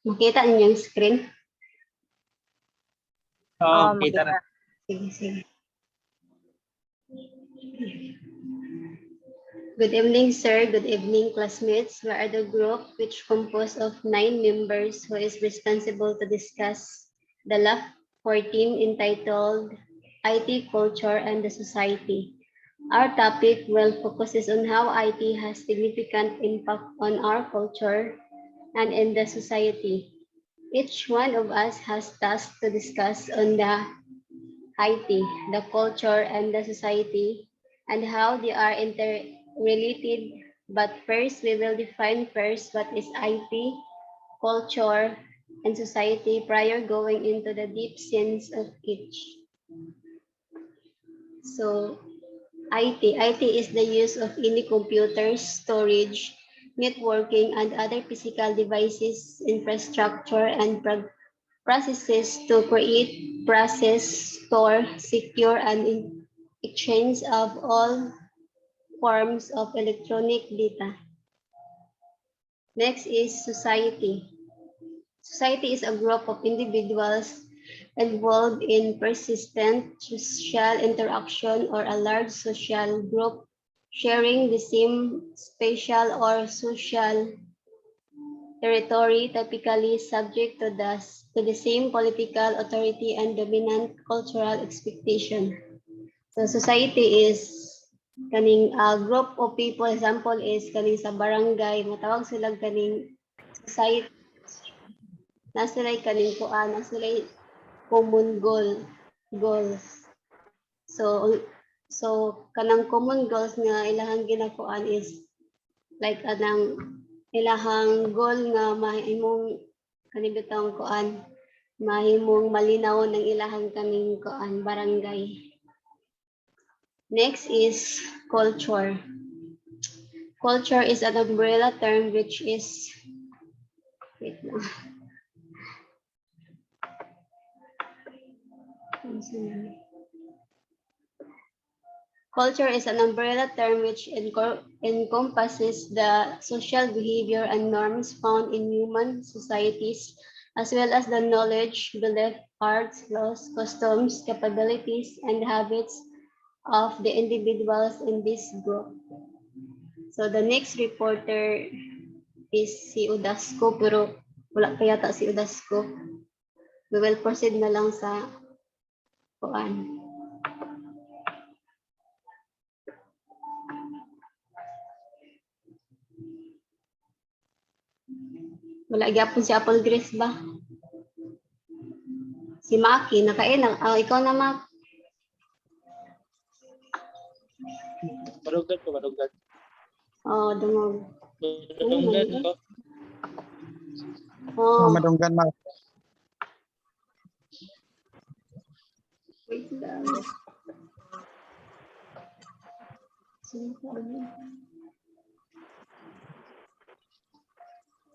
Makita ninyo yung screen? Kita na. Sige, sige. Good evening, sir. Good evening, classmates. We are the group which composed of 9 members who is responsible to discuss the LAF 14 entitled IT Culture and the Society. Our topic will focuses on how IT has significant impact on our culture and in the society. Each one of us has tasks to discuss on the IT, the culture, and the society, and how they are interrelated. But first, we will define first what is IT, culture, and society prior going into the deep sense of each. So, IT is the use of any computers, storage, networking, and other physical devices, infrastructure, and processes to create, process, store, secure, and exchange of all forms of electronic data. Next is society. Society is a group of individuals involved in persistent social interaction or a large social group sharing the same spatial or social territory, typically subject to the same political authority and dominant cultural expectation. So society is kaning group of people, example is kaning sa barangay, matawag sila kaning society, na sila kaning kuan, na sila common goals. So kanang common goals nga ilahang ginakuan is like anang ilahang goal nga mahimong kanibitang kuan, mahimong malinaw ng ilahang kaming kuan barangay. Next is culture. Culture is an umbrella term which is Culture is an umbrella term which encompasses the social behavior and norms found in human societies, as well as the knowledge, belief, arts, laws, customs, capabilities, and habits of the individuals in this group. So the next reporter is si Udasco, pero wala pa yata si Udasco. We will proceed na lang sa kuan. Wala gyapon si Apple Grace ba? Si Maki, nakainang. Ikaw na, Mak. Madugdan ko, madugdan. Dungog. Madugdan ko. Madunggan, Mak. Wait lang.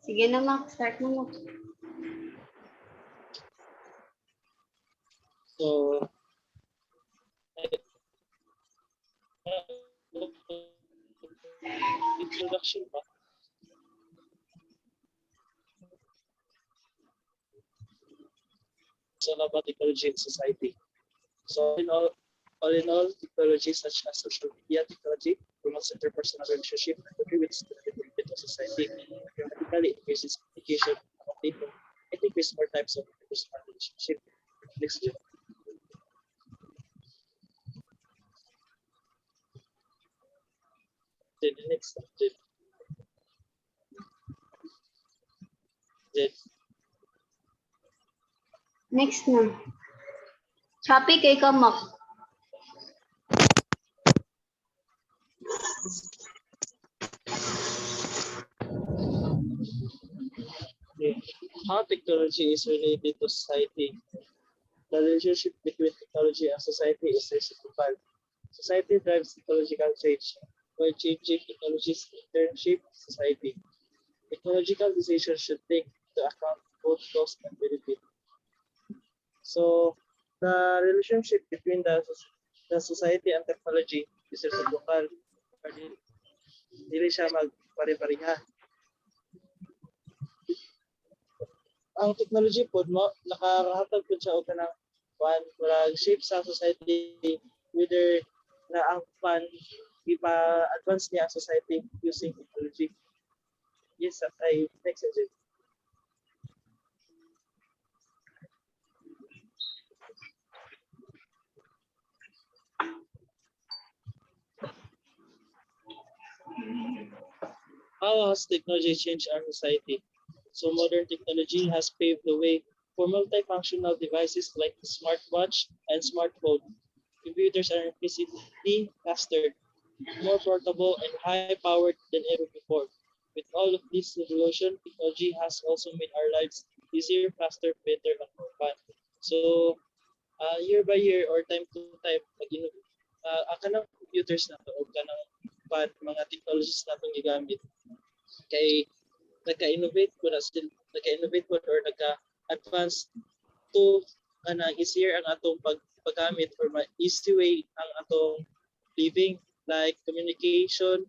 Sige na, Mak. Start mo, Mak. So, introduction ba? So about technology in society. So in all in all, technology such as social media technology promotes interpersonal relationship and contributes to the development of society. Dramatically increases communication among people. It increases more types of interpersonal relationship. Next job. Then the next subject. Then Next na. Shopee kay ka, Mak. how technology is related to society. The relationship between technology and society is reciprocal. Society drives technological change, while changing technologies in turn shape society. Technological decisions should take into account both cost and benefit. So, the relationship between the society and technology is reciprocal. Dili siya magpare-pareha. ang technology po mo nakahatag po siya og kanang murag shape sa society whether na ang fan ipa-advance niya ang society using technology. Yes, I next suggestion. How has technology changed our society? So modern technology has paved the way for multifunctional devices like the smartwatch and smartphone. Computers are increasingly faster, more portable, and high-powered than ever before. With all of this revolution, technology has also made our lives easier, faster, better, and more fun. So, year by year or time to time, ang kanang computers na to o kanang mga technologies na itong gigamit kay nagka-innovate ko na still nagka-innovate ko or nagka-advance to easier ang atong paggamit or easy way ang atong living like communication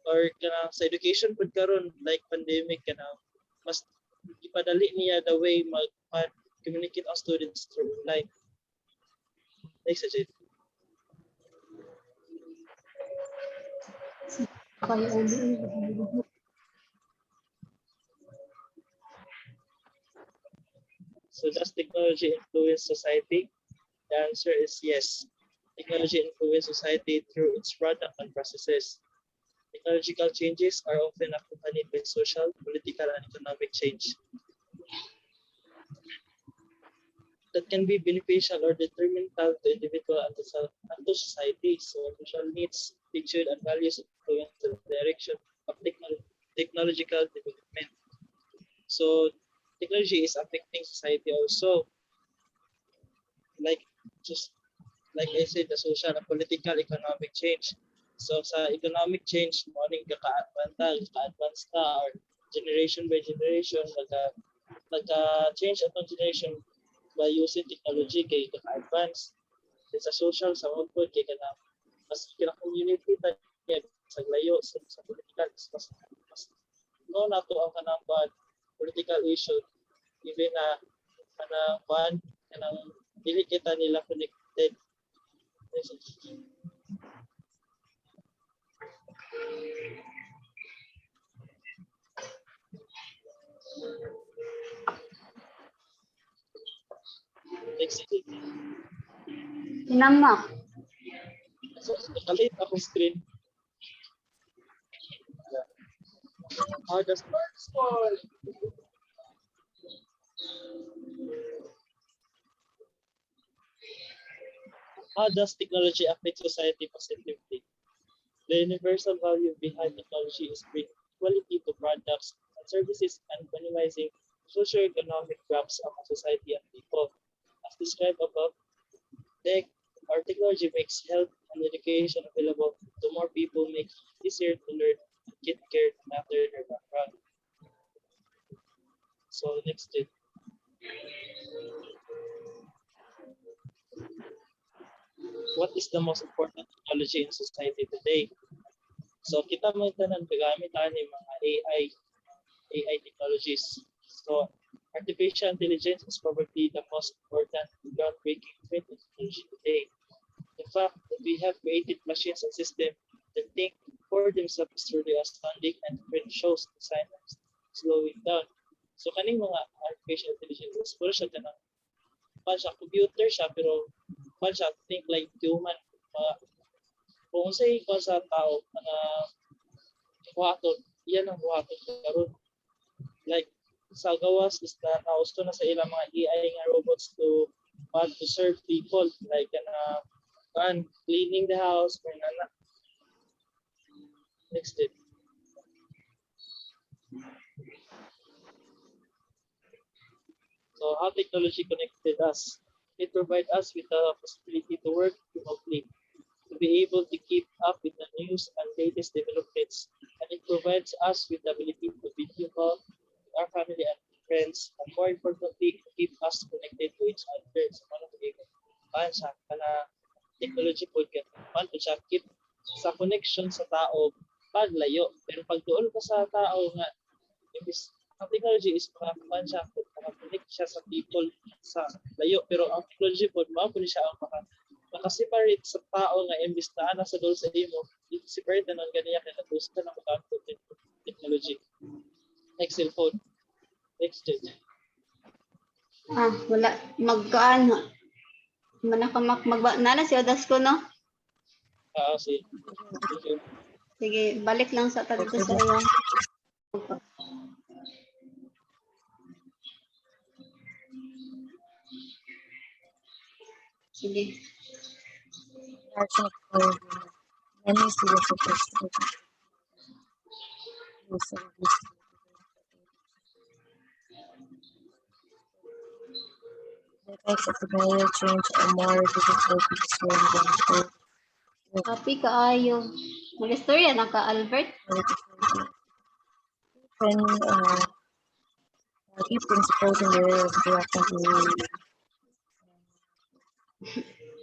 or kanang sa education pud karon like pandemic kanang mas ipadali niya the way communicate ang students through online. Next suggest. So does technology influence society? The answer is yes. Technology influences society through its product and processes. Technological changes are often accompanied by social, political, and economic change that can be beneficial or detrimental to individual and to society. So social needs, attitude, and values influence the direction of technological development. So technology is affecting society also, like just like I said, the social and political economic change. So sa economic change, morning ka-advance ka or generation by generation, nagka-change atong generation by using technology kay ka-advance. Sa social, sa mga po, kay ka na mas kina-community ta niya sa layo sa political, mas no na to ang kanang political issue, even na kanang kanang dili kita nila connected. Next. Tinamak. So, nakalit akong screen. The smartphone. How does technology affect society positively? The universal value behind technology is bringing quality to products and services and minimizing socioeconomic gaps among society and people. As described above, tech or technology makes health and education available to more people, making it easier to learn and get care no matter their background. So next step. What is the most important technology in society today? So kita mo tanan gagamit ani mga AI technologies. So artificial intelligence is probably the most important groundbreaking field in technology today. In fact, we have created machines and systems that think for themselves is truly astounding and even shows the sign of slowing down. So kaning mga artificial intelligence, puro siya kanang siya computer siya pero siya think like human. Kung say ko sa tao na buhaton, iyan ang buhaton karon. Like sa gawas is na nausto na sa ilang mga AI nga robots to serve people like cleaning the house or nana. Next step. So how technology connected us? It provides us with the possibility to work remotely, to be able to keep up with the news and latest developments, and it provides us with the ability to video call with our family and friends, and more importantly, to keep us connected to each other sa mga pag-ibig. Sa technology po man to siya keep sa connection sa tao paglayo. Pero pag doon ka sa tao nga, imbis ang technology is makakuan siya, makakonect siya sa people sa layo, pero ang technology po, mao po siya ang makaseparate sa tao nga imbis na ana sa dol sa imo, separate na ng ganiya kaya gusto na makakonect technology. Next cellphone. Next gen. Wala. Magkaan. Nala si Odas ko, no? Si. Thank you. Sige, balik lang sa dito sa iyo. Sige. Many serious the effects of technology change are more difficult to discern than through Happy kaayo. Mag-istorya na ka, Albert? when key principles in the area of direction to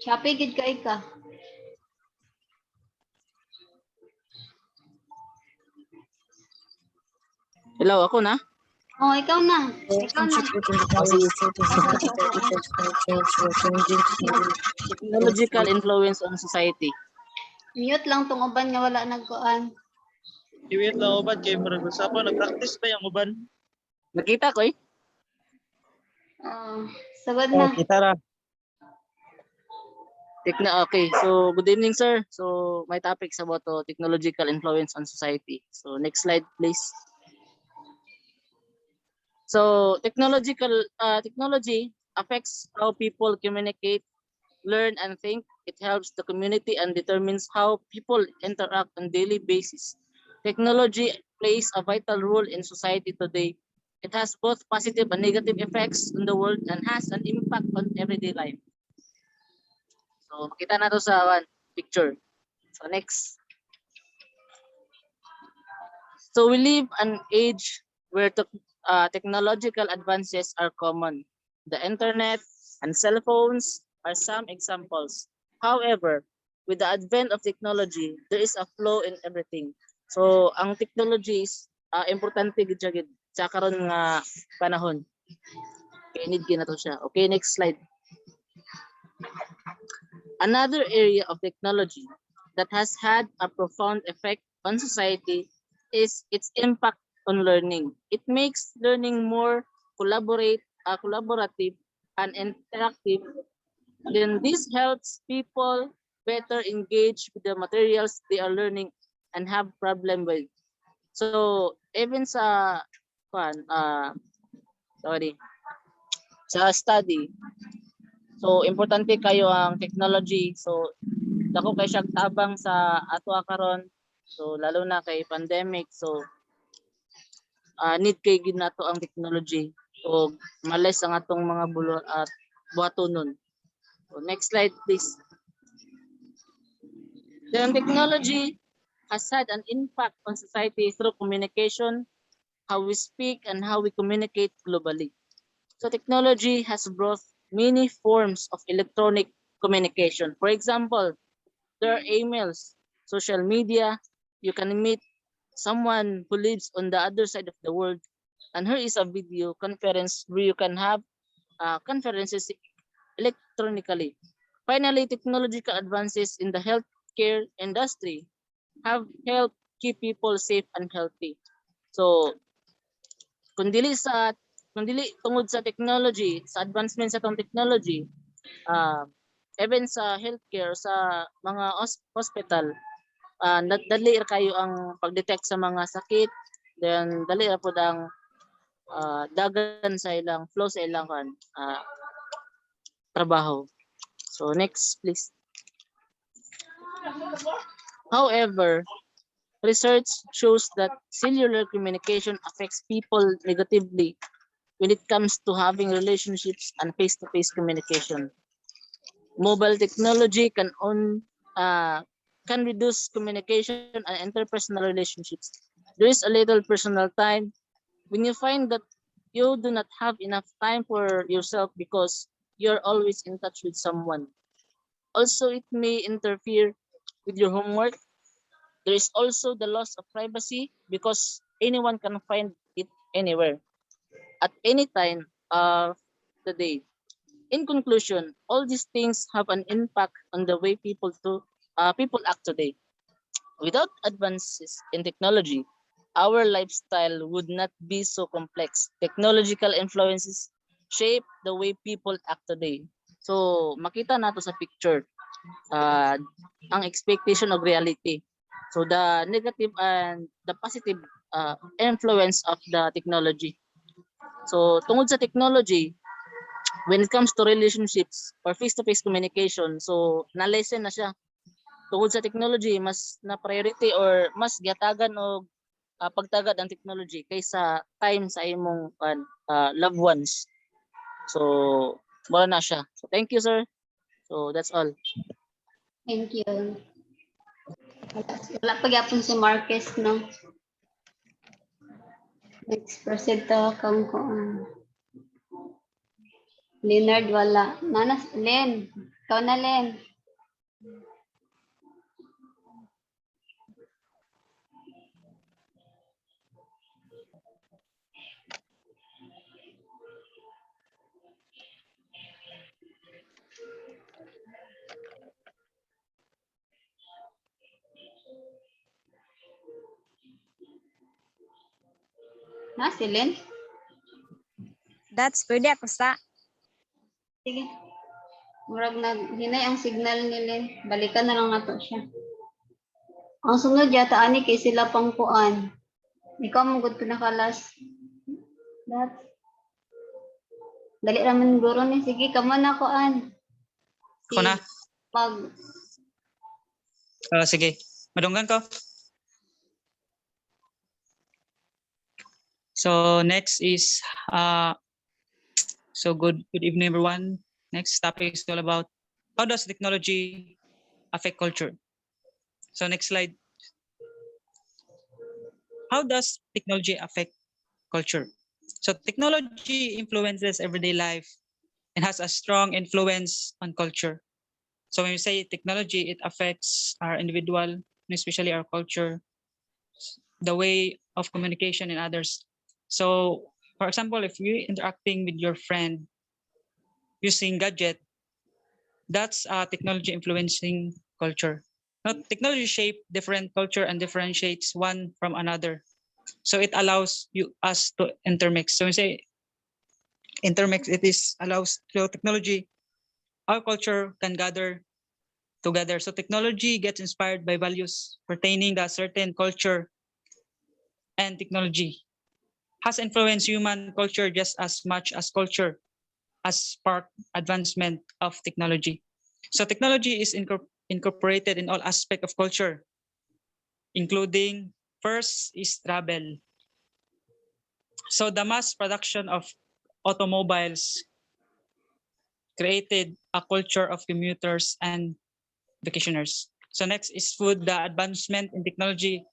Happy gid kay ka. Hello, ako na? Oh, ikaw na. Ikaw na. relationship between technology and change or changing Technological influence on society. Mute lang tong uban nga wala nagkuan. I-wait lang uban kay murag usapon nag-practice pa yung uban. Nakita ko eh. Sagad na. Kita ra. Okay, so good evening sir. So my topic is about technological influence on society. So next slide please. So technology affects how people communicate, learn and think. It helps the community and determines how people interact on daily basis. Technology plays a vital role in society today. It has both positive and negative effects on the world and has an impact on everyday life. So makita na to sa picture. So next. So we live an age where technological advances are common. The internet and cell phones are some examples. However, with the advent of technology, there is a flaw in everything. So ang technology is importante gid siya gid sa karon nga panahon. Okay, need na to siya. Okay, next slide. Another area of technology that has had a profound effect on society is its impact on learning. It makes learning more collaborative and interactive. Then this helps people better engage with the materials they are learning and have problem with. So even sa sa study, so importante kayo ang technology. So dako kay siya tabang sa ato karon. So lalo na kay pandemic. So need kay gid nato ang technology o malis ang atong mga bulo at buhatonon. So next slide please. Then technology has had an impact on society through communication, how we speak and how we communicate globally. So technology has brought many forms of electronic communication. For example, there are emails, social media. You can meet someone who lives on the other side of the world. And here is a video conference where you can have conferences electronically. Finally, technological advances in the healthcare industry have helped keep people safe and healthy. So, kung dili tungod sa technology, sa advancement sa tong technology, even sa healthcare, sa mga hospital, dali kayo ang pag-detect sa mga sakit, then dali ra pud ang dagan sa ilang flow sa ilang trabaho. So next please. However, research shows that cellular communication affects people negatively when it comes to having relationships and face-to-face communication. Mobile technology can reduce communication and interpersonal relationships. There is a little personal time when you find that you do not have enough time for yourself because you're always in touch with someone. Also, it may interfere with your homework. There is also the loss of privacy because anyone can find it anywhere. at any time of the day. In conclusion, all these things have an impact on the way people act today. Without advances in technology, our lifestyle would not be so complex. Technological influences shape the way people act today. So, makita nato sa picture uh, ang expectation of reality. So, the negative and the positive influence of the technology. So, tungod sa technology, when it comes to relationships or face-to-face communication, so na-lessen na siya tungod sa technology, mas na priority or mas gatagan o pagtagad ang technology kaysa time sa imong loved ones. So wala na siya. So thank you, sir. So that's all. Thank you. Wala pa gyapon si Marquez, no? Next proceed to kang Leonard wala. Nanas, Len. Ikaw na, Len. Na, si Len? That's pwede ako sa. Sige. Murag hinay ang signal ni Len. Balikan na lang nato siya. Ang sunod yata ani kay sila pang kuan. Ikaw mo gud pinakalas. That. Dali raman guro ni. Sige, kamo na kuan. Ako na? Pag Sige. Madunggan ko. So next is good evening everyone. Next topic is all about how does technology affect culture. So next slide. How does technology affect culture? So technology influences everyday life and has a strong influence on culture. So when we say technology, it affects our individual, especially our culture, the way of communication and others. So for example, if you're interacting with your friend using gadget, that's technology influencing culture. Now, technology shape different culture and differentiates one from another. So it allows us to intermix. So we say intermix, it is allows through technology, our culture can gather together. So technology gets inspired by values pertaining to a certain culture, and technology has influenced human culture just as much as culture has sparked advancement of technology. So technology is incorporated in all aspects of culture, including first is travel. So the mass production of automobiles created a culture of commuters and vacationers. So next is food. The advancement in technology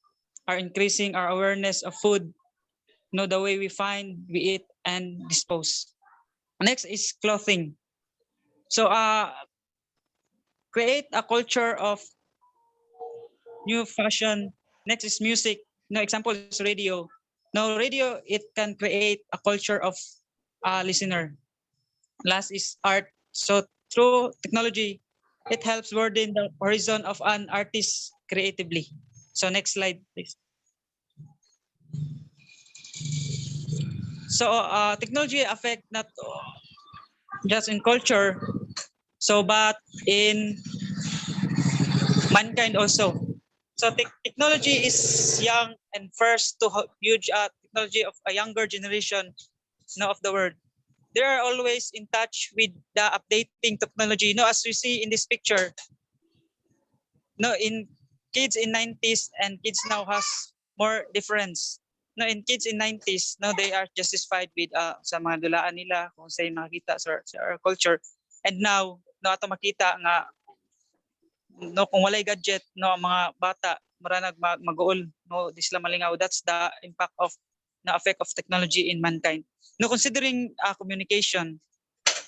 are increasing our awareness of food, the way we find, we eat, and dispose. Next is clothing. So create a culture of new fashion. Next is music. Example is radio. Now radio, it can create a culture of listener. Last is art. So through technology, it helps broaden the horizon of an artist creatively. So next slide, please. So technology affect not just in culture, but in mankind also. So technology is young and first to huge technology of a younger generation of the world. They are always in touch with the updating technology. As we see in this picture, in kids in 90s and kids now has more difference. In kids in 90s, they are justified with sa mga dulaan nila kung sa makita sa our culture. And now, ato makita nga kung walay gadget ang mga bata maranag mag-uol di sila malingaw. That's the impact of the effect of technology in mankind. Considering communication,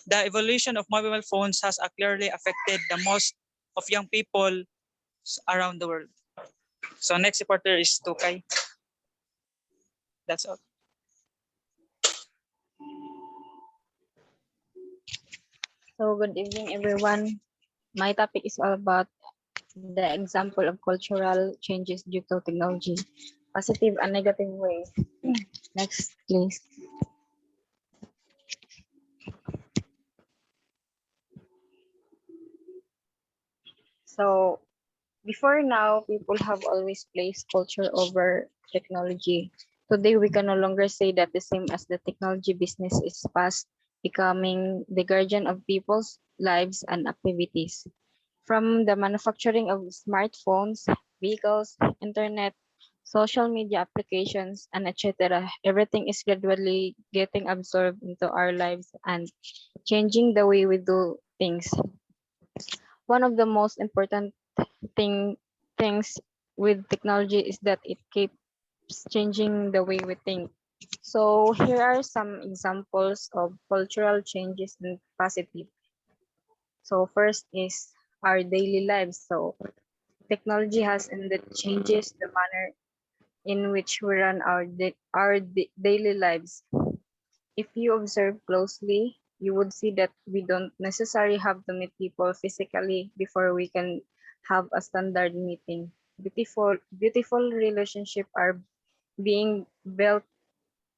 the evolution of mobile phones has clearly affected the most of young people around the world. So next reporter is Tukay. That's all. So good evening, everyone. My topic is all about the example of cultural changes due to technology, positive and negative ways. Next, please. So before now, people have always placed culture over technology. Today, we can no longer say that the same as the technology business is fast becoming the guardian of people's lives and activities. From the manufacturing of smartphones, vehicles, internet, social media applications, and etc., everything is gradually getting absorbed into our lives and changing the way we do things. One of the most important things with technology is that it keeps changing the way we think. So here are some examples of cultural changes and positive. So first is our daily lives. So technology has indeed changes the manner in which we run our daily lives. If you observe closely, you would see that we don't necessarily have to meet people physically before we can have a standard meeting. Beautiful relationships are being built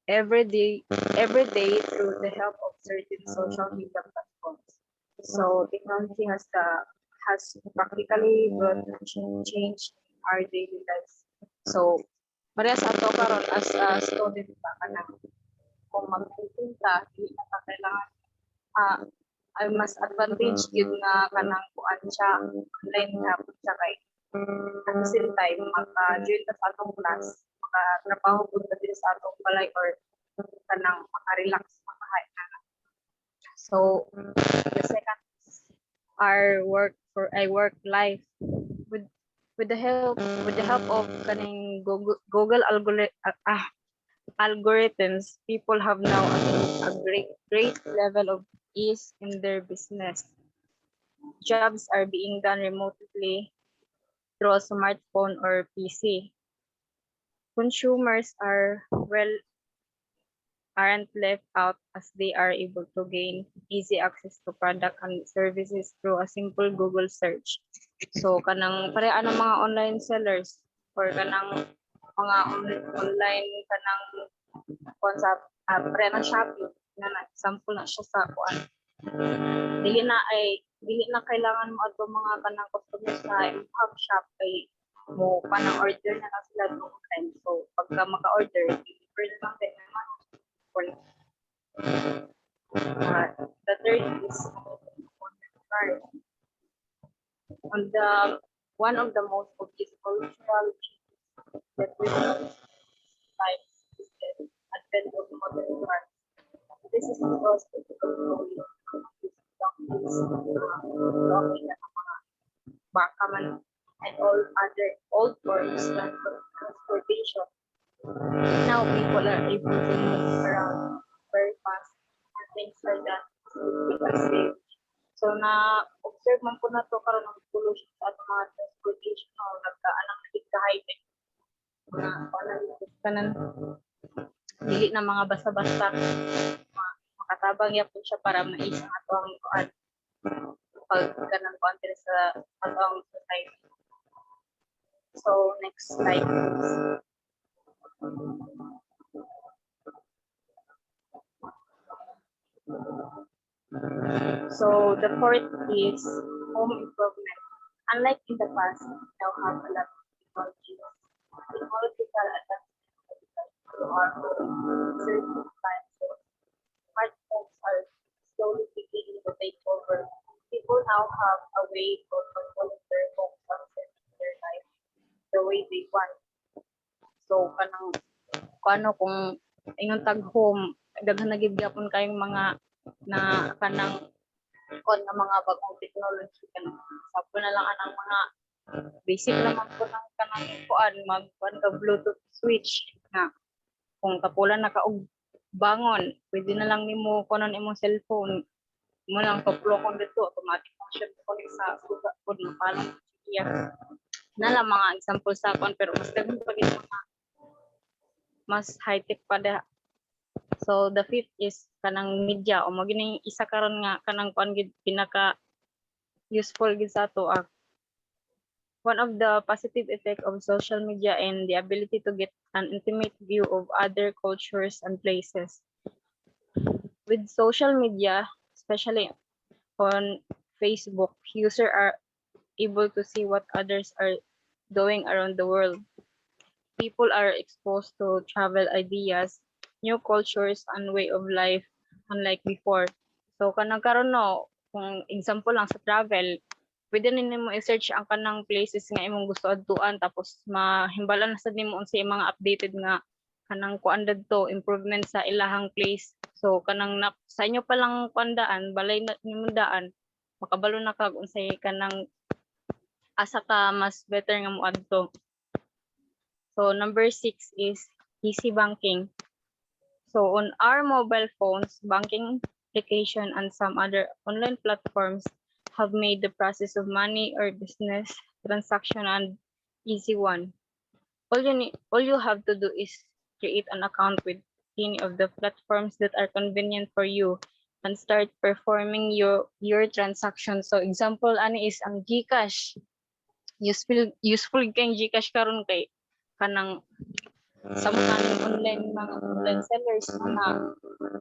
every day through the help of certain social media platforms. So technology has practically brought change in our daily lives. So parehas ato karon as a student pa kanang kung mag-meeting ka, hindi na ka kailangan ay mas advantage yun nga kanang kuan siya online nga siya kay at the same time maka-join ka sa atong class, maka-trabaho pud ka din sa atong balay or kanang maka-relax makahay na. So the second is our work life with with the help of kaning Google algorithms, people have now attained a great level of ease in their business. Jobs are being done remotely through a smartphone or PC. Consumers aren't left out as they are able to gain easy access to product and services through a simple Google search. So kanang pareha ng mga online sellers or kanang mga online kanang kuan sa pre na Shopee na example na siya sa kuan. Dili na kailangan mo ato mga kanang customers sa hub shop kay mo kanang order na sila online. So pagka maka-order, deliver na lang din naman. The third is on the card. One of the most obvious cultural changes that we have life is the advent of modern cars. This is because of the walking at mga baka man and all other old forms of transportation. Now people are able to move around very fast and things like that because safe. So na-observe man po na to karon ng pollution sa atong mga transportation o nagkaanang nagka-high-tech mga kanan dili na mga basta-basta makatabang yapon siya para mais ang atong kuan pag kanang country sa atong society. So next slide please. So the fourth is home improvement. Unlike in the past, we now have a lot of technological advancements to our home. Certain appliances, smartphones are slowly beginning to take over. People now have a way of controlling their home concept in their life the way they want. So kano kung ingon tag home, daghan na gid gyapon kayong mga na kanang kon nga mga bagong technology kanang sapo na lang anang mga basic naman po ng kanang kuan magkuan ka Bluetooth switch nga kung kapulan na ka og bangon pwede na lang nimo kunon imong cellphone mo lang pa-plug dito automatic function connect sa suga pod mapalang iya na lang mga example sa kon pero mas daghan pa gid mga mas high tech pa So the fifth is kanang media o mo gining isa karon nga kanang kuan gid pinaka useful gid sa ato. One of the positive effects of social media and the ability to get an intimate view of other cultures and places. With social media, especially on Facebook, users are able to see what others are doing around the world. People are exposed to travel ideas, new cultures, and way of life unlike before. So kanang karon no, kung example lang sa travel, pwede ninyo mo i-search ang kanang places nga imong gusto adtuan tapos mahimbalan na sad nimo unsay mga updated nga kanang kuan to improvement sa ilahang place. So kanang sa inyo pa lang kuandaan, balay na nimo daan, makabalo na kag unsay kanang asa ka mas better nga moadto. So number 6 is easy banking. So on our mobile phones, banking application and some other online platforms have made the process of money or business transaction an easy one. All you have to do is create an account with any of the platforms that are convenient for you and start performing your transactions. So example ani is ang GCash. Useful kang GCash karon kay kanang sa mga mga online sellers na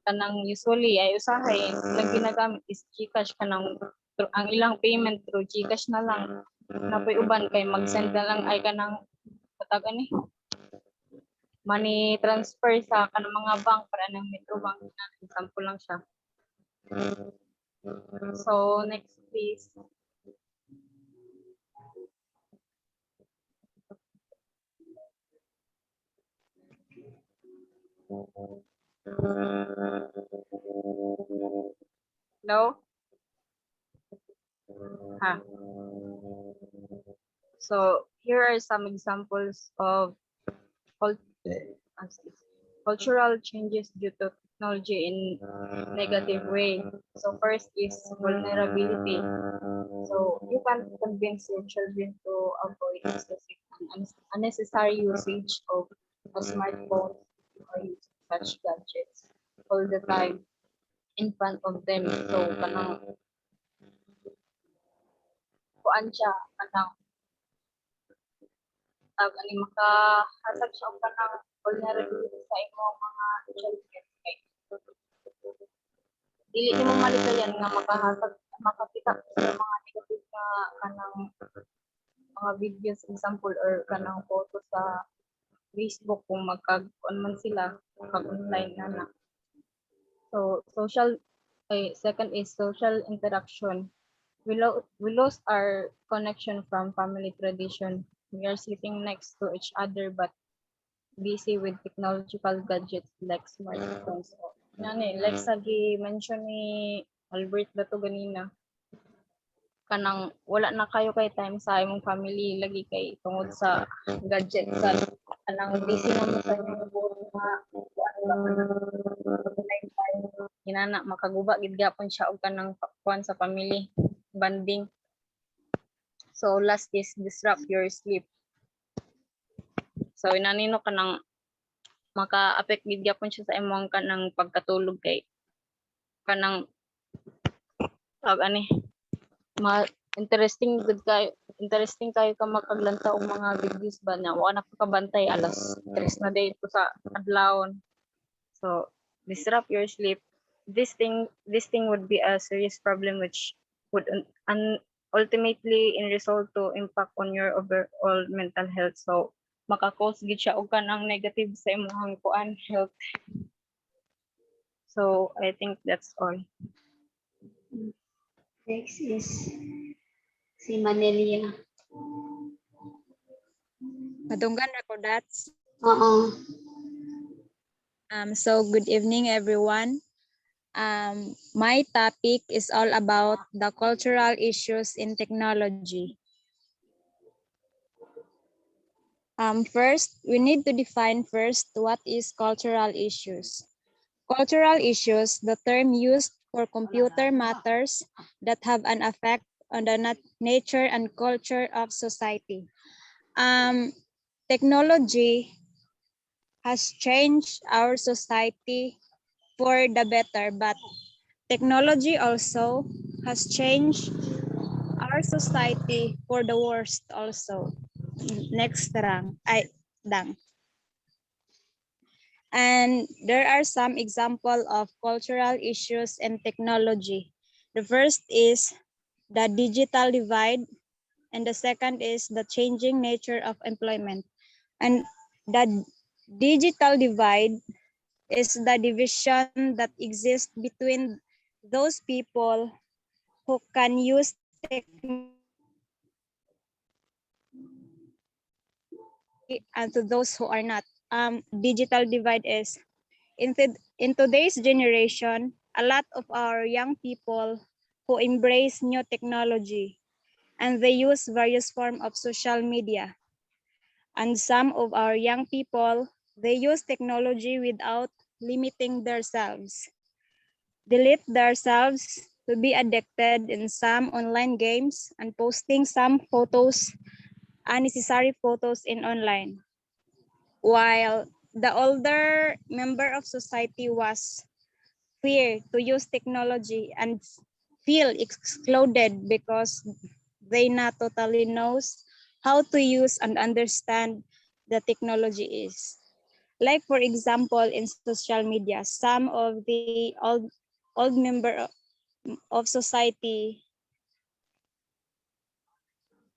kanang usually ay usahay lang ginagamit is GCash kanang ang ilang payment through GCash na lang napoy uban kay mag-send na lang ay kanang patag ani money transfer sa kanang mga bank para nang Metro Bank na example lang siya. So next please. No? Ha. So here are some examples of cultural changes due to technology in negative way. So first is vulnerability. So you can convince your children to avoid excessive and unnecessary usage of a smartphone or using such gadgets all the time in front of them. So kanang kuan siya kanang ani makahasag siya og kanang vulnerability sa imong mga children kay dili nimo malikayan nga makakita sa mga negative nga kanang mga videos example or kanang photo sa Facebook kung magkag-on man sila kag online na. So second is social interaction. We lost our connection from family tradition. We are sitting next to each other but busy with technological gadgets like smartphones. Like sa mention ni Albert dato ganina, kanang wala na kayo kay time sa imong family lagi kay tungod sa gadget sa kanang busy na mo sa imong inana makaguba gid gyapon siya og kanang kuan sa family bonding. So last is disrupt your sleep. So inanino kanang maka-affect gid gyapon siya sa imong kanang pagkatulog kay kanang ani interesting kayo ka makaglantaw og mga videos ba na wa na kabantay alas 3 na day ko sa adlaw. So disrupt your sleep. This thing would be a serious problem which would ultimately in result to impact on your overall mental health. So maka-cause gid siya og kanang negative sa imong kuan health. So I think that's all. Next is si Manelia. Madunggan ako that's. Oo. So good evening everyone. My topic is all about the cultural issues in technology. First, we need to define first what is cultural issues. Cultural issues, the term used for computer matters that have an effect on the nature and culture of society. Technology has changed our society for the better, but technology also has changed our society for the worst also. Next rang, ay, dang. And there are some example of cultural issues and technology. The first is the digital divide, and the second is the changing nature of employment. And the digital divide is the division that exists between those people who can use technology and to those who are not. Digital divide is in today's generation, a lot of our young people who embrace new technology and they use various forms of social media. And some of our young people, they use technology without limiting themselves. Delete themselves to be addicted in some online games and posting some photos, unnecessary photos in online. While the older member of society was fear to use technology and feel excluded because they not totally knows how to use and understand the technology is. Like for example, in social media, some of the old member of society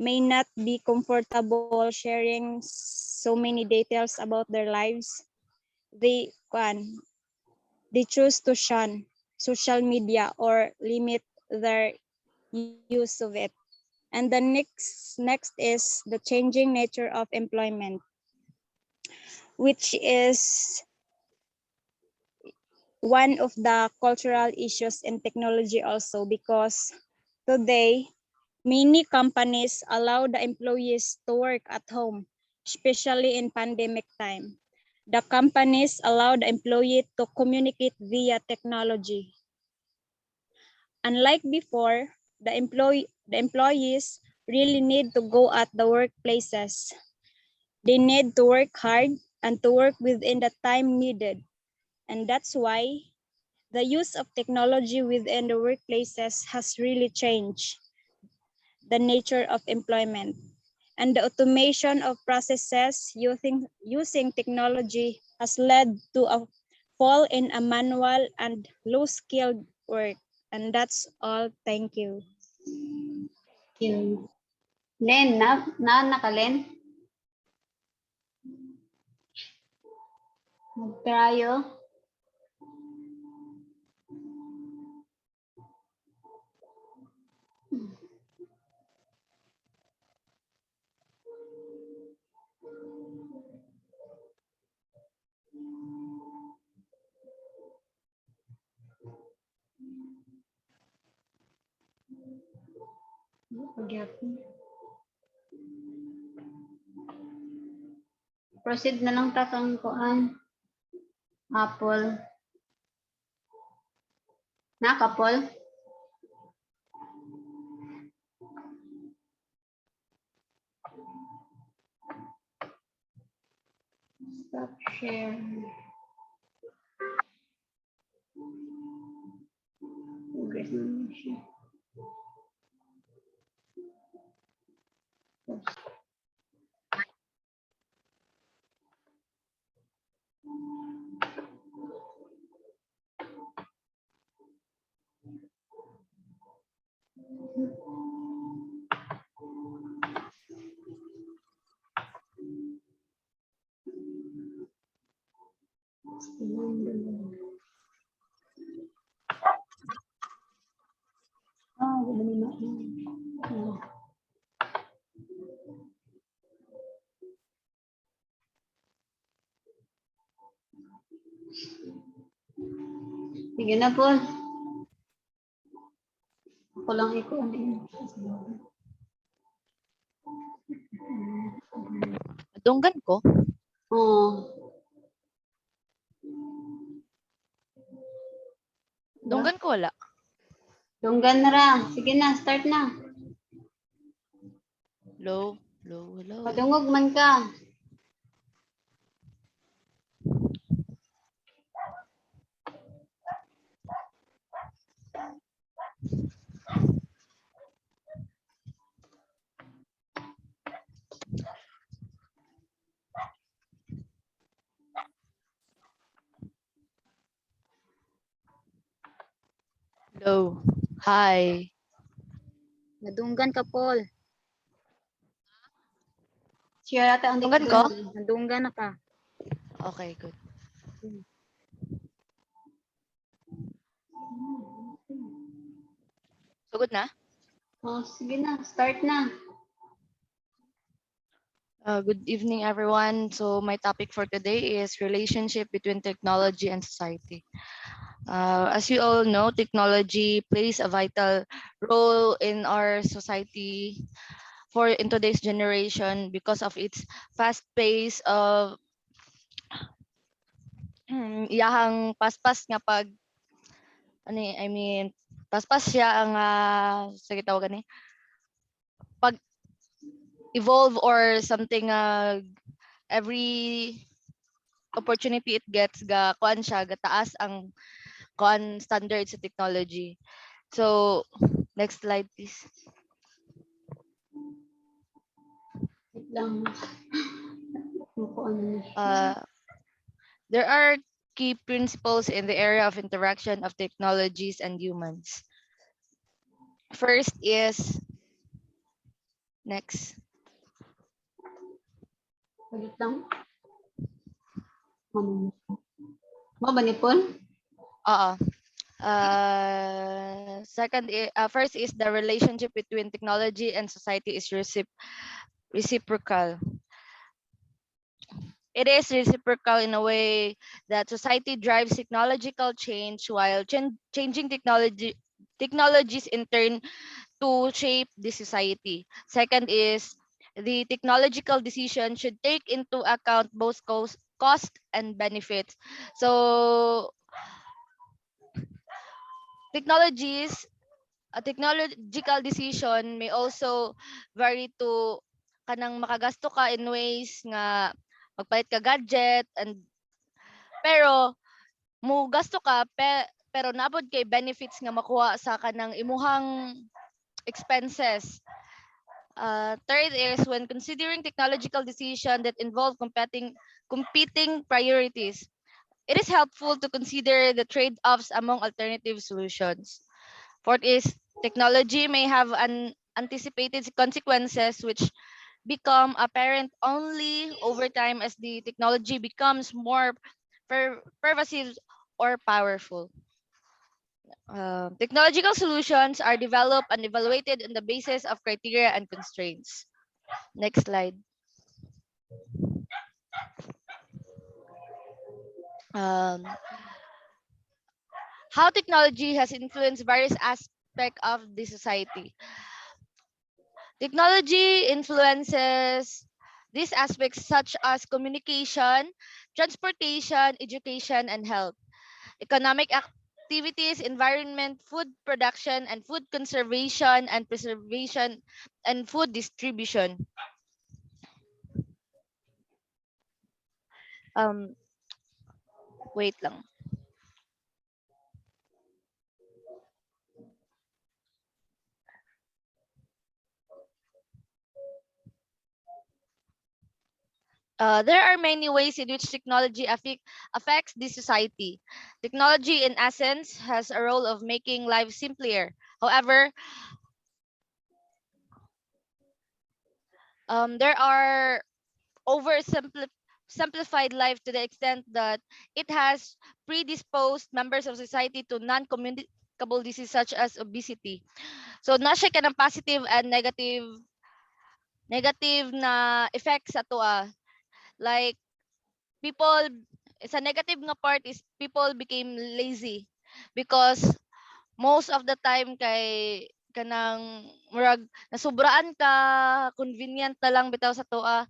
may not be comfortable sharing so many details about their lives. They choose to shun social media or limit their use of it. And the next is the changing nature of employment, which is one of the cultural issues in technology also, because today many companies allow the employees to work at home, especially in pandemic time. The companies allow the employee to communicate via technology. Unlike before, the employees really need to go at the workplaces. They need to work hard and to work within the time needed. And that's why the use of technology within the workplaces has really changed the nature of employment. And the automation of processes using technology has led to a fall in a manual and low-skilled work. And that's all. Thank you. Yun. Len, naka-Len? Magprayo. Proceed na lang takang kuan. Apple. Nakapol? Stop share. Progress na siya. Dali na. Sige na po. Ako lang ikuan din. Dunggan ko? Oo. Dunggan ko wala. Tunggan na ra. Sige na, start na. Hello? Hello? Padungog man ka. Go. Hi. Nadunggan ka, Paul. Share ata ang Tunggan ko? Nadunggan na ka. Okay, good. Sugod na? Oh, sige na, start na. Good evening, everyone. So my topic for today is relationship between technology and society. As you all know, technology plays a vital role in our society for in today's generation because of its fast pace of iyahang paspas nga pag ano I mean paspas siya ang sige tawagan ni pag evolve or something every opportunity it gets ga kuan siya ga taas ang kuan standard sa technology. So next slide please. Wait lang. Mukuan na siya. There are key principles in the area of interaction of technologies and humans. First is next. Wait lang. Mo ba ni Paul? First is the relationship between technology and society is reciprocal. It is reciprocal in a way that society drives technological change while changing technologies in turn to shape the society. Second is the technological decision should take into account both cost and benefits. So a technological decision may also vary to kanang makagasto ka in ways nga magpalit ka gadget pero mo gasto ka pero nabod kay benefits nga makuha sa kanang imuhang expenses. Third is when considering technological decision that involve competing priorities, it is helpful to consider the trade-offs among alternative solutions. Fourth is technology may have unanticipated consequences which become apparent only over time as the technology becomes more pervasive or powerful. Technological solutions are developed and evaluated on the basis of criteria and constraints. Next slide. How technology has influenced various aspects of the society. Technology influences these aspects such as communication, transportation, education, and health, economic activities, environment, food production, and food conservation and preservation, and food distribution. Wait lang. There are many ways in which technology affects the society. Technology, in essence, has a role of making life simpler. However, there are simplified life to the extent that it has predisposed members of society to non-communicable diseases such as obesity. So, na siya ka ng positive and negative na effects sa to like people sa negative nga part is people became lazy because most of the time kay kanang murag nasubraan ka convenient na lang bitaw sa toa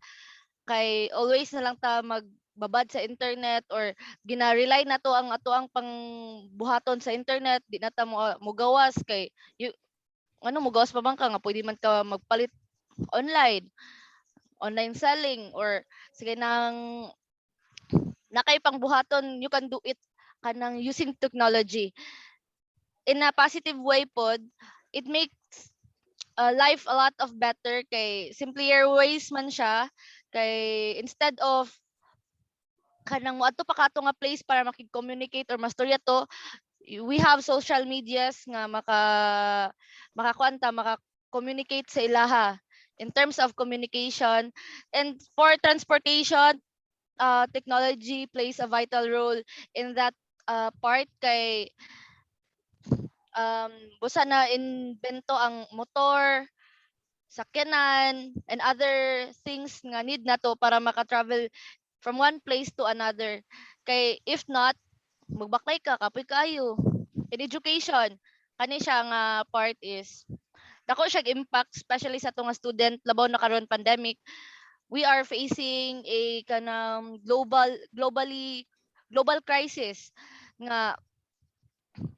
kay always na lang ta magbabad sa internet or gina-rely na to ang ato ang pangbuhaton sa internet di na ta mo gawas kay mo gawas pa man ka nga pwede man ka magpalit online selling or sige nang nakay pangbuhaton you can do it kanang using technology in a positive way pod it makes life a lot of better kay simpler ways man siya kay instead of kanang mo adto pa kato nga place para makig-communicate or mastorya to we have social medias nga maka-communicate sa ilaha in terms of communication. And for transportation, technology plays a vital role in that part kay busa na invento ang motor, sakyanan, and other things nga need na to para maka-travel from one place to another. Kay if not, magbaklay ka, kapoy kayo. In education, kani siya nga part is dako siya impact, especially sa itong student labaw na karon pandemic. We are facing a kanang global crisis nga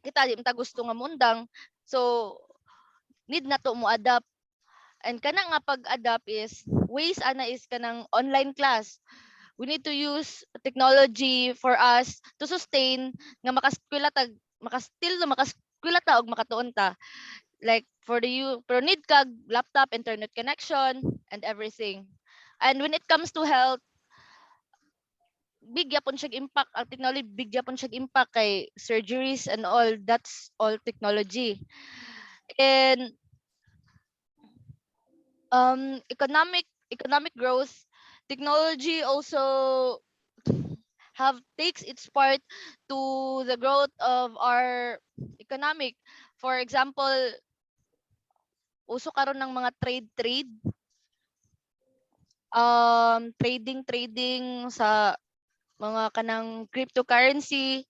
kita di man ta gusto nga mundang, so need na to mo adapt. And kana nga pag-adapt is ways ana is kanang online class. We need to use technology for us to sustain nga makaskwela tag makastill na makaskwela ta og makatuon ta. Like for the you pero need kag laptop, internet connection, and everything. And when it comes to health, big yapon siya impact ang technology, big yapon siya impact kay surgeries and all, that's all technology. And economic growth, technology also takes its part to the growth of our economic. For example, uso karon ng mga trade trading sa mga kanang cryptocurrency,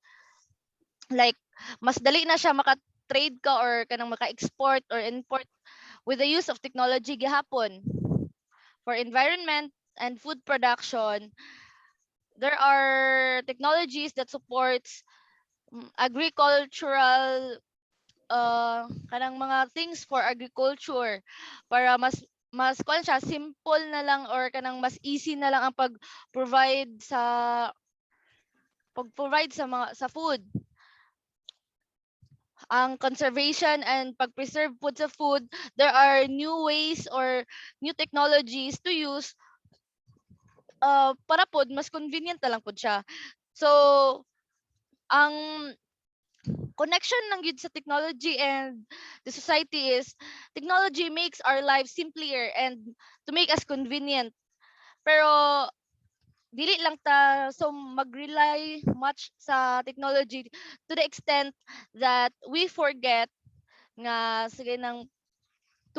like mas dali na siya maka-trade ka or kanang maka-export or import with the use of technology gihapon. For environment and food production, there are technologies that supports agricultural kanang mga things for agriculture para mas kuan siya, simple na lang or kanang mas easy na lang ang pag-provide sa mga sa food. Ang conservation and pag-preserve food sa food, there are new ways or new technologies to use para pod mas convenient na lang pod siya. So ang connection ng gid sa technology and the society is technology makes our lives simpler and to make us convenient. Pero dili lang ta so mag-rely much sa technology to the extent that we forget nga sige nang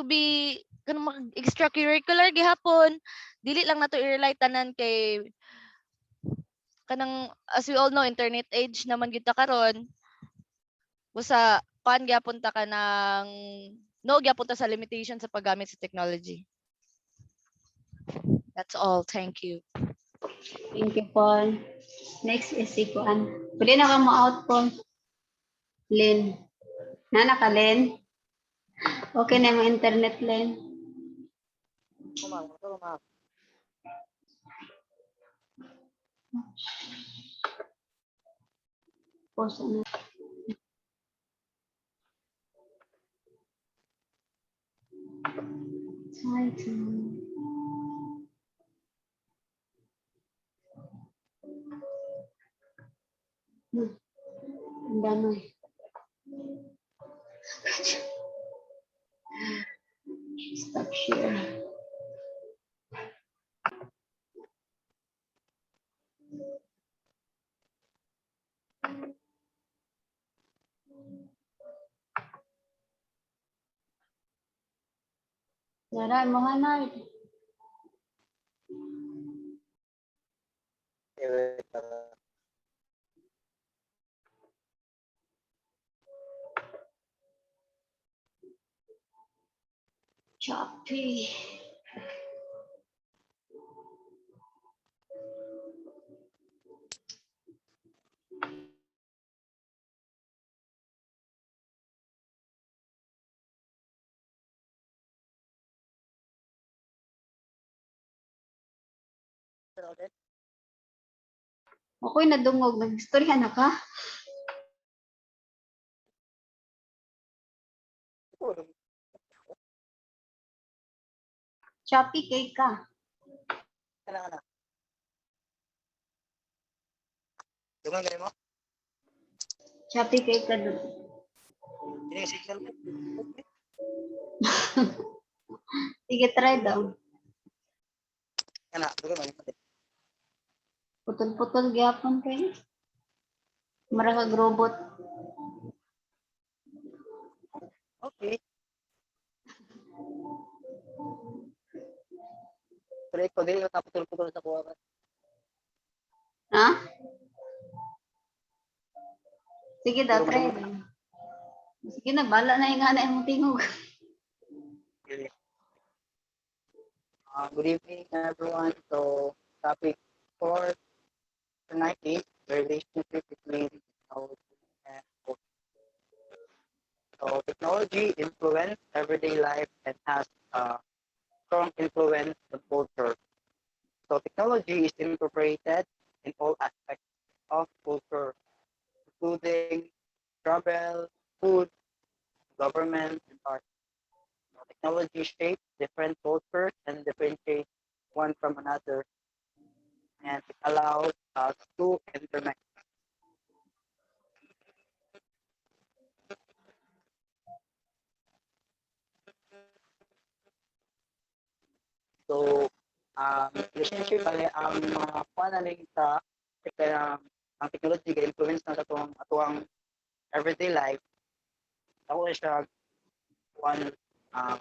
to be kanang mag extracurricular gihapon, dili lang nato i-rely tanan kay kanang as we all know internet age naman gyud ta karon. Busa kuan gyapon ta kanang no gyapon ta sa limitation sa paggamit sa technology. That's all. Thank you. Thank you, Paul. Next is si Kuan. Pwede na ka mo out, Paul. Len. Nana ka, Len? Okay na yung internet, Len. Pause na. Ang dami. Stop share. Yara, mga nard. Choppy. Ako'y nadungog. Nag-istorya na ka? Choppy kay ka. Dungan mo? Choppy kay ka do. Ini yung signal ko. Sige, try daw. Yan na, doon mo. Putol-putol gyapon kay. Mara kag robot. Okay. Pero ikaw din yung tapos-putol sa kuha ka. Ha? Sige daw, try daw. Sige na, bala na yung ana imong tingog. Okay. Good evening, everyone. So, topic for tonight is the relationship between technology and culture. So, technology influence everyday life and has a strong influence on culture. So, technology is incorporated in all aspects of culture, including travel, food, government, and art. So, technology shapes different cultures and differentiates one from another, and it allows us to interconnect. So, relationship bali ang mga panaling sa kaya ang technology ga influence na sa atuang everyday life. Ako siya one um,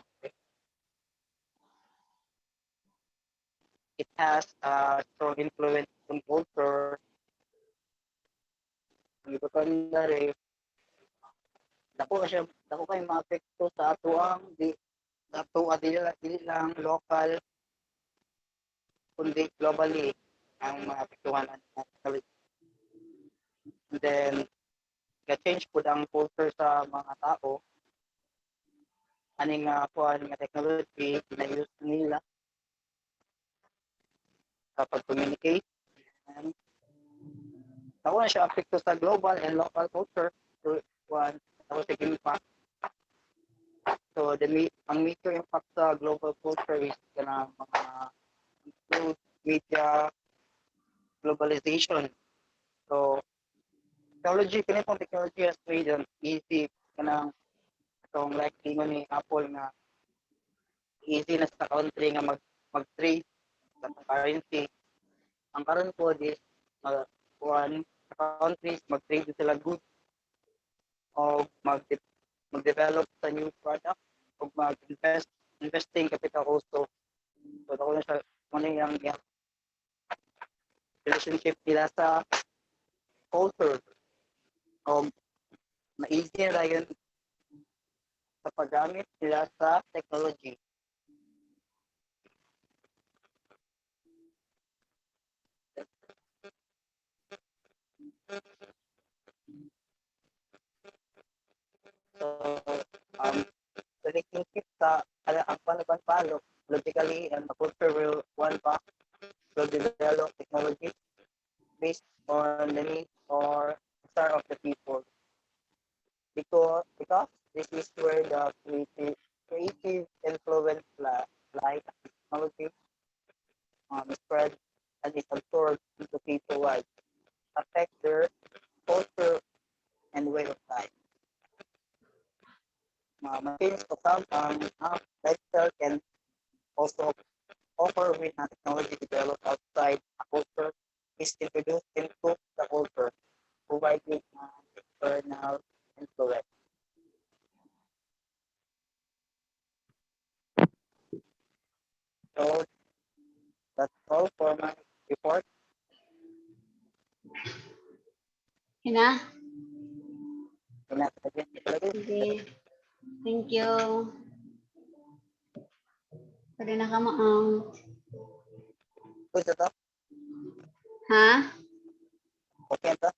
it has a strong influence on culture. Iba ka na rin, dako kay maapekto sa atuang di sa atua dili lang local kundi globally ang maapektuhan ang technology. And then ga-change po ang culture sa mga tao aning kuan nga technology na use nila sa pag-communicate. And ako na siya apekto sa global and local culture. So, kuan ako sa impact. So, ang major impact sa global culture is kana mga include media globalization. So, technology has made it easy kanang itong like tingon ni Apple nga easy na sa country nga mag-trade sa currency. Ang karon po is kuan countries mag-trade sila goods o mag-develop sa new product o investing capital also. So ako na siya muna yung relationship nila sa culture o ma-easy na yun sa paggamit nila sa technology. So, relationship sa ang palo logically and the culture will develop technology based on the needs or desire of the people. Because this is where the creative influence like technology spread and is absorbed into people life, affect their culture and way of life. Machines to come lifestyle can also offer when a technology developed outside a culture is introduced into the culture, providing an external influence. So that's all for my report. Hina? Pinapalagay. Sige. Thank you. Pwede na ka mo. Ito to? Ha? Okay to?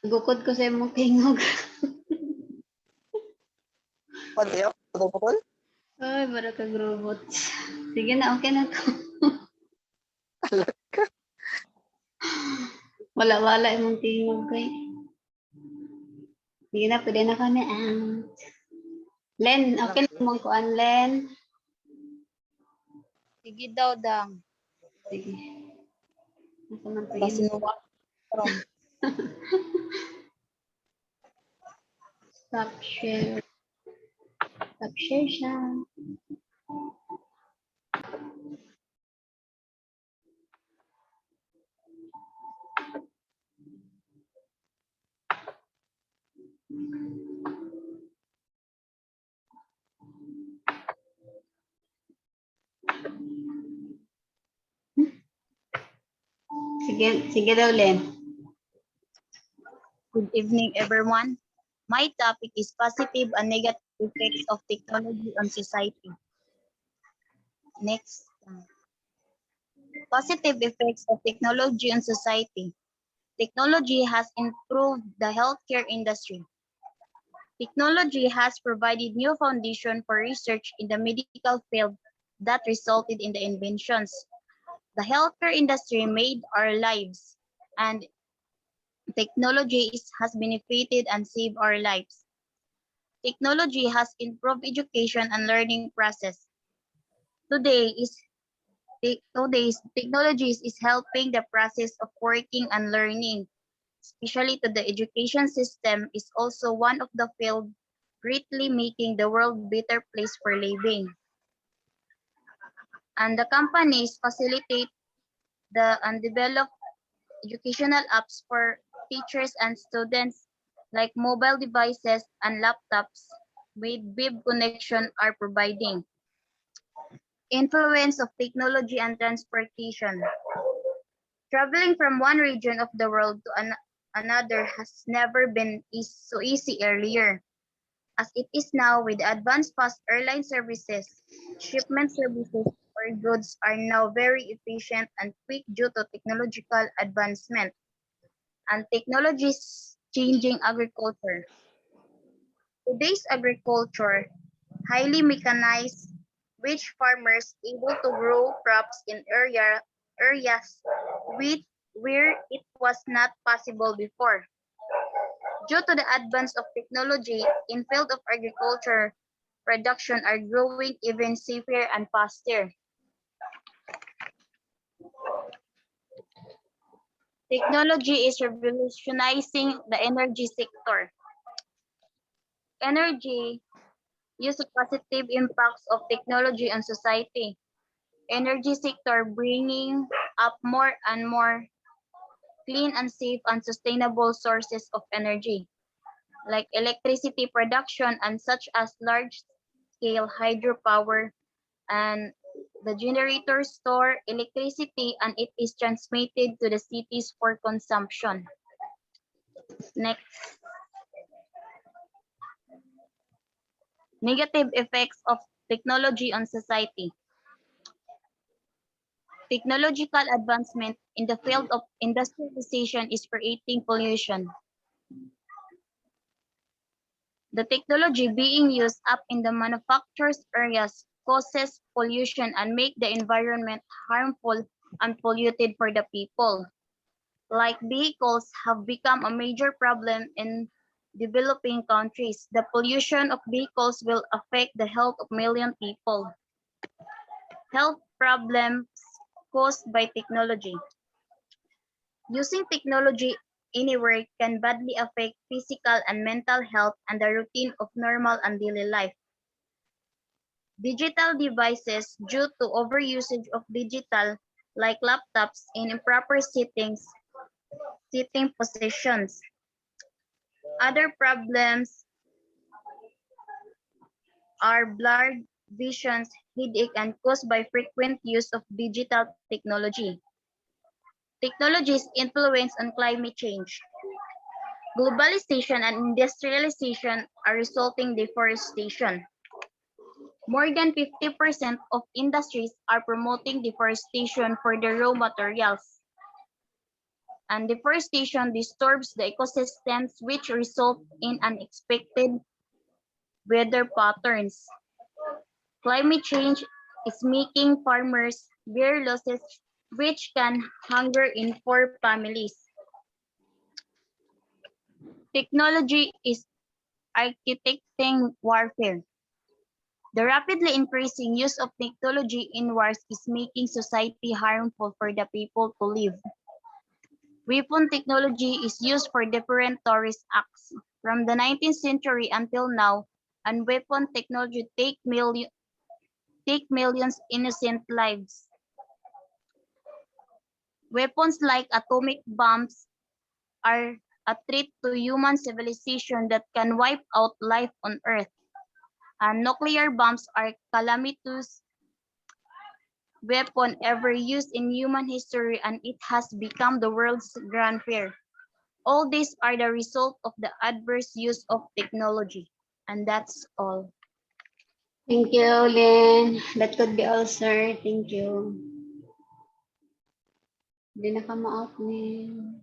Gukod ko sa imong tingog. Pwede yun? Putol-putol? Ay, para kag robot. Sige na, okay na to. Wala-wala imong tingog kay. Sige na, pwede na kami out. Len, okay na mong kuan, Len. Sige daw dang. Sige. Nasa man pa Basin yun. mo from Stop share. Stop share siya. Sige, sige daw, Len. Good evening, everyone. My topic is positive and negative effects of technology on society. Next. Positive effects of technology on society. Technology has improved the healthcare industry. Technology has provided new foundation for research in the medical field that resulted in the inventions. The healthcare industry made our lives, and technology has benefited and saved our lives. Technology has improved education and learning process. Today is Today's technologies is helping the process of working and learning, especially to the education system, is also one of the field greatly making the world better place for living. And the companies facilitate the and develop educational apps for teachers and students like mobile devices and laptops with web connection are providing. Influence of technology and transportation. Traveling from one region of the world to another has never been so easy earlier, as it is now with advanced fast airline services. Shipment services or goods are now very efficient and quick due to technological advancement and technologies changing agriculture. Today's agriculture, highly mechanized, which farmers able to grow crops in areas with where it was not possible before. Due to the advance of technology in field of agriculture, production are growing even safer and faster. Technology is revolutionizing the energy sector. Energy use positive impacts of technology on society. Energy sector bringing up more and more clean and safe and sustainable sources of energy, like electricity production and such as large-scale hydropower, and the generators store electricity and it is transmitted to the cities for consumption. Next, negative effects of technology on society. Technological advancement in the field of industrialization is creating pollution. The technology being used up in the manufacturers areas causes pollution and make the environment harmful and polluted for the people. Like vehicles have become a major problem in developing countries. The pollution of vehicles will affect the health of million people. Health problems caused by technology. Using technology anywhere can badly affect physical and mental health and the routine of normal and daily life. Digital devices due to overusage of digital like laptops in improper sitting positions. Other problems are blurred visions, headache, and caused by frequent use of digital technology. Technology's influence on climate change. Globalization and industrialization are resulting deforestation. More than 50% of industries are promoting deforestation for their raw materials. And deforestation disturbs the ecosystems which result in unexpected weather patterns. Climate change is making farmers bear losses which can hunger in poor families. Technology is architecting warfare. The rapidly increasing use of technology in wars is making society harmful for the people to live. Weapon technology is used for different terrorist acts From the 19th century until now, and weapon technology take millions innocent lives. Weapons like atomic bombs are a threat to human civilization that can wipe out life on Earth. And nuclear bombs are calamitous weapon ever used in human history, and it has become the world's grand fear. All these are the result of the adverse use of technology. And that's all. Thank you, Lynn. That could be all, sir. Thank you. Hindi na ka ma-out, Lynn.